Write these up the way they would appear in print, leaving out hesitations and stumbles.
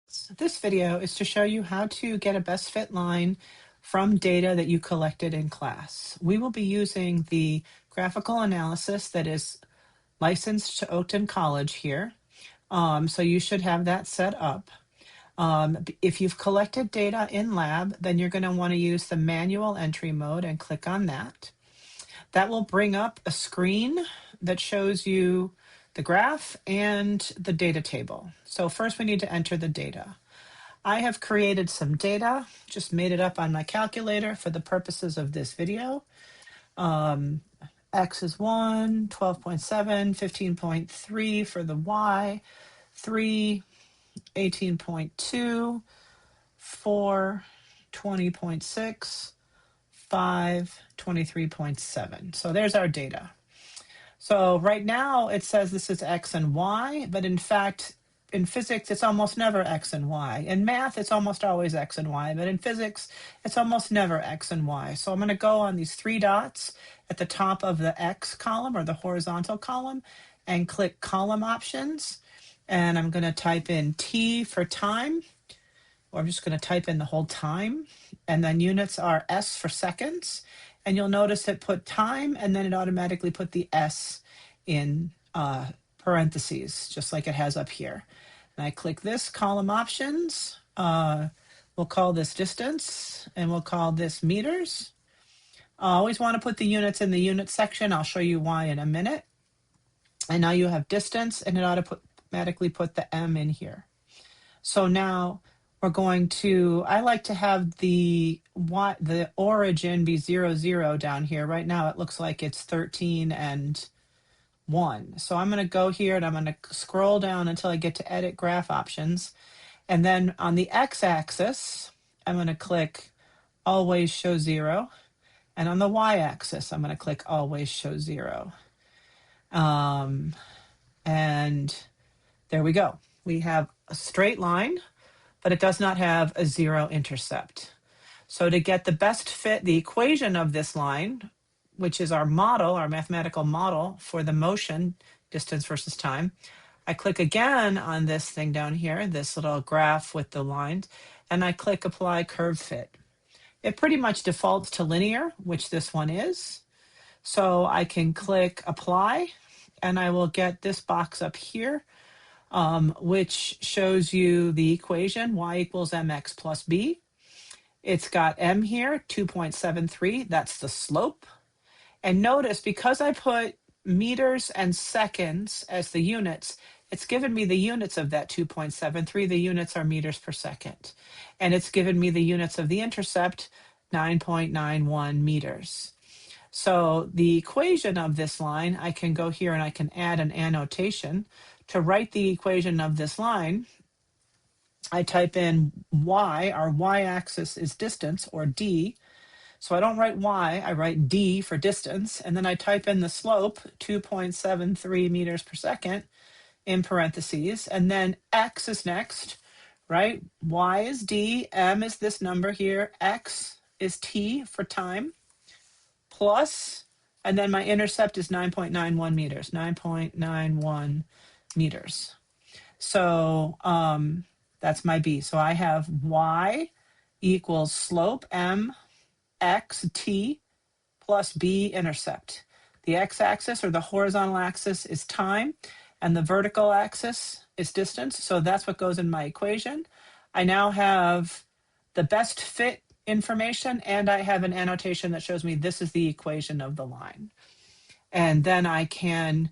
So this video is to show you how to get a best fit line from data that you collected in class. We will be using the graphical analysis that is licensed to Oakton College here. So you should have that set up. If you've collected data in lab, then you're going to want to use the manual entry mode and click on that. That will bring up a screen that shows you the graph and the data table. So first we need to enter the data. I have created some data, just made it up on my calculator for the purposes of this video. X is 1, 12.7, 15.3 for the Y, 3, 18.2, 4, 20.6, 5, 23.7. So there's our data. So right now it says this is X and Y, but in fact, in physics, it's almost never X and Y. In math, it's almost always X and Y, but in physics, it's almost never X and Y. So I'm going to go on these three dots at the top of the X column or the horizontal column and click column options. And I'm going to type in T for time, or I'm just going to type in the whole time. And then units are S for seconds. And you'll notice it put time, and then it automatically put the S in parentheses, just like it has up here. And I click this column options. We'll call this distance, and we'll call this meters. I always want to put the units in the unit section. I'll show you why in a minute. And now you have distance, and it automatically put the M in here. So now we're going to, I like to have the origin be 0, 0 down here. Right now it looks like it's 13 and 1. So I'm going to go here and I'm going to scroll down until I get to edit graph options. And then on the x-axis, I'm going to click always show 0. And on the y-axis, I'm going to click always show 0. And there we go. We have a straight line, but it does not have a 0 intercept. So to get the best fit, the equation of this line, which is our model, our mathematical model for the motion, distance versus time, I click again on this thing down here, this little graph with the lines, and I click apply curve fit. It pretty much defaults to linear, which this one is. So I can click apply, and I will get this box up here, which shows you the equation, y equals mx plus b. It's got m here, 2.73, that's the slope. And notice, because I put meters and seconds as the units, it's given me the units of that 2.73. The units are meters per second. And it's given me the units of the intercept, 9.91 meters. So the equation of this line, I can go here and I can add an annotation. To write the equation of this line, I type in y, our y-axis is distance, or d. So I don't write y, I write d for distance, and then I type in the slope, 2.73 meters per second, in parentheses, and then x is next, right? Y is d, m is this number here, x is t for time, plus, and then my intercept is 9.91 meters, 9.91 meters. So that's my b. So I have y equals slope m x t plus b intercept. The x-axis, or the horizontal axis, is time, and the vertical axis is distance. So that's what goes in my equation. I now have the best fit information, and I have an annotation that shows me this is the equation of the line. And then I can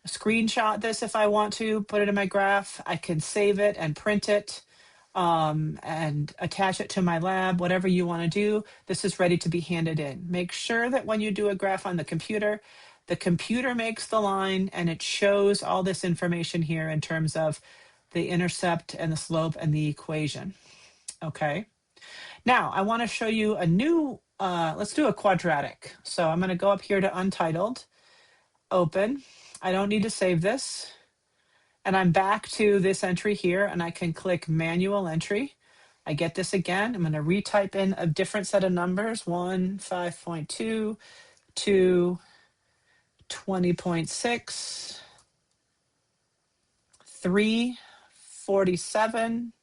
screenshot this if I want to, put it in my graph. I can save it and print it and attach it to my lab, whatever you want to do. This is ready to be handed in. Make sure that when you do a graph on the computer makes the line and it shows all this information here in terms of the intercept and the slope and the equation. Okay. Now I want to show you a new, let's do a quadratic. So I'm going to go up here to Untitled, open. I don't need to save this. And I'm back to this entry here, and I can click manual entry. I get this again. I'm going to retype in a different set of numbers, 1, 5.2, 2, 20.6, 3, 47,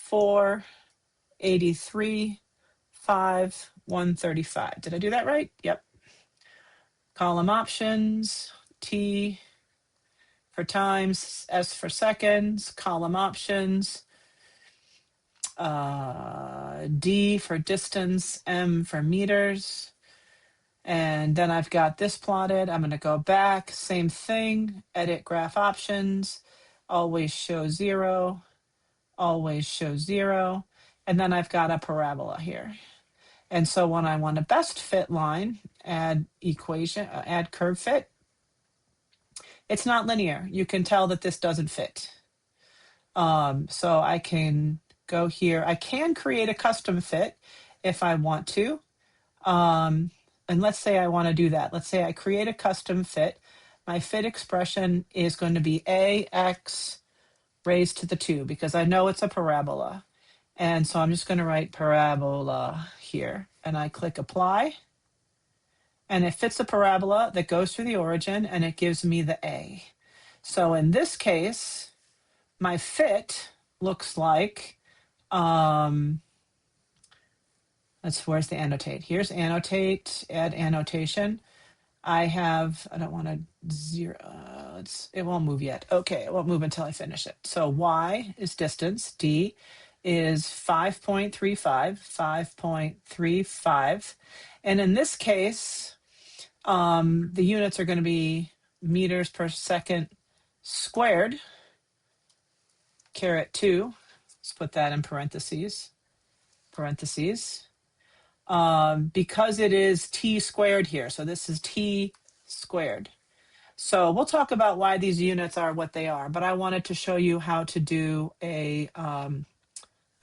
4, 83, 5, 135. Did I do that right? Yep. Column options, T for times, S for seconds, column options, D for distance, M for meters. And then I've got this plotted. I'm going to go back, same thing, edit graph options, always show 0, always show 0. And then I've got a parabola here. And so when I want a best fit line, add equation, add curve fit, it's not linear. You can tell that this doesn't fit. So I can go here. I can create a custom fit if I want to. And let's say I want to do that. Let's say I create a custom fit. My fit expression is going to be ax raised to the 2 because I know it's a parabola. And so I'm just going to write parabola here. And I click apply. And it fits a parabola that goes through the origin and it gives me the A. So in this case, my fit looks like, where's the annotate? Here's annotate, add annotation. I don't want to zero, it won't move yet. Okay, it won't move until I finish it. So Y is distance, D is 5.35, 5.35. And in this case, the units are going to be meters per second squared, caret 2. Let's put that in parentheses. Because it is t squared here. So this is t squared. So we'll talk about why these units are what they are, but I wanted to show you how to do a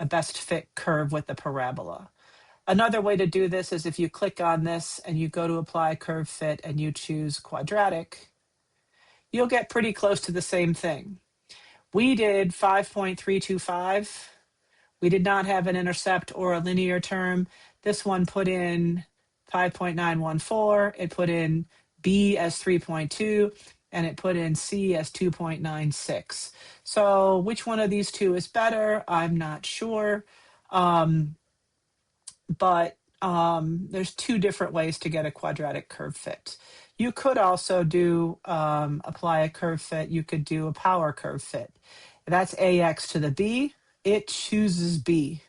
best fit curve with the parabola. Another way to do this is if you click on this and you go to apply curve fit and you choose quadratic, you'll get pretty close to the same thing. We did 5.325. We did not have an intercept or a linear term. This one put in 5.914. It put in B as 3.2, and it put in C as 2.96. So which one of these two is better? I'm not sure. But there's two different ways to get a quadratic curve fit. You could also do apply a curve fit. You could do a power curve fit. That's AX to the B. It chooses B.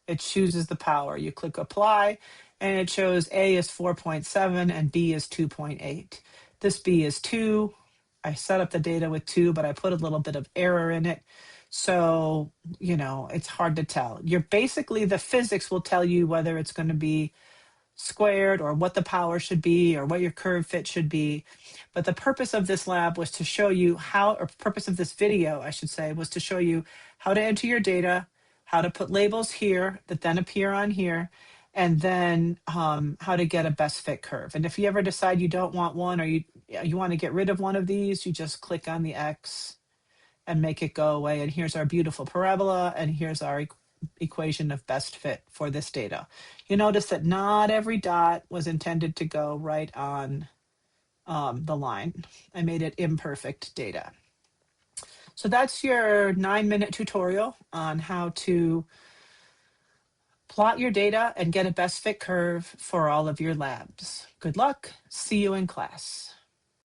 It chooses the power. You click apply, and it shows A is 4.7 and B is 2.8. This B is 2. I set up the data with 2, but I put a little bit of error in it. So, it's hard to tell. The physics will tell you whether it's going to be squared or what the power should be or what your curve fit should be. But the purpose of this lab was to show you purpose of this video, I should say, was to show you how to enter your data, how to put labels here that then appear on here, and then how to get a best fit curve. And if you ever decide you don't want one or you want to get rid of one of these, you just click on the X and make it go away. And here's our beautiful parabola, and here's our equation of best fit for this data. You notice that not every dot was intended to go right on the line. I made it imperfect data. So that's your 9-minute tutorial on how to plot your data and get a best fit curve for all of your labs. Good luck. See you in class.